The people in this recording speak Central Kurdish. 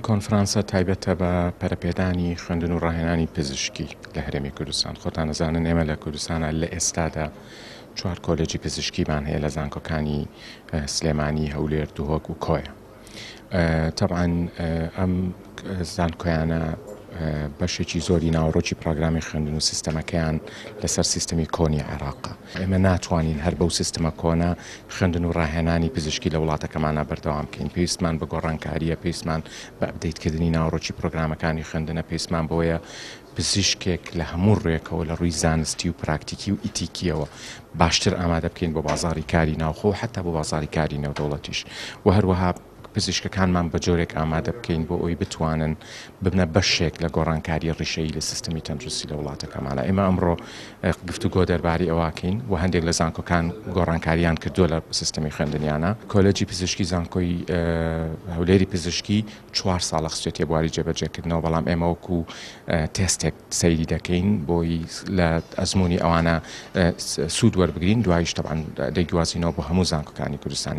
کۆنفرانسە تایبەتە بە پەرەپێدانی خوێندن و ڕاهێنانی پزیشکی لە هەرێمی کوردستان. خۆتان دەزانن ئێمە لە کوردستانە لە ئێستادا 4 کۆلێجی پزیشکیمان هەیە لە زانکۆکانی سلێمانی، هەولێر، دووهۆک و کۆیە. تەبعاً ئەم زانکۆیانە بەشێکی زۆری ناوەڕۆکی پرۆگرامی خوێندن و سیستەمەکەیان لەسەر سیستەمی کۆنی عێراقە. ئێمە ناتوانین هەر بەو سیستەمە کۆنە خوێندن و ڕاهێنانی پزیشکی لە وڵاتەکەمانە بەردەوام بکەین. پێویستمان بە گۆڕانکاریە، پێویستمان بە ئەپدەیتکردنی ناوەڕۆکی پرۆگرامەکانی خوێندنە، پێویستمان بۆیە پزیشکێک لە هەموو ڕێکەوە لە ڕووی زانستی و پراکتیکی و ئیتیکیەوە باشتر ئامادە بکەین بۆ بازاڕی کاری ناوخۆ و حتا بۆ بازاڕی کاری نێودەوڵەتیش. و هەروەها پزیشکەکانمان بە جۆرێک ئامادە بکەین بۆ ئەوی بتوانن ببنە بەشێک لە گۆڕانکاری ڕیشەیی لە سیستەمی تەندروستی لە وڵاتەکەمانە. ئێمە ئەمڕۆ گفتوگۆ دەربارەی ئەواکەین و هەندێک لە زانکۆکان گۆڕانکاریان کردووە لە سیستەمی خوێندنیانە. کۆلێجی پزیشکی زانکۆی هەولێری پزیشکی 4 ساڵە خستێتە بواری جێبەجێکردنەوە، بەڵام ئێمە وەکو تێستێک سەیری دەکەین بۆی لە ئەزمموی ئەوانە سوود وەربگرین، دوایش تەبعاً دەیگوازینەوە بۆ هەموو زانکۆکانی کوردستان.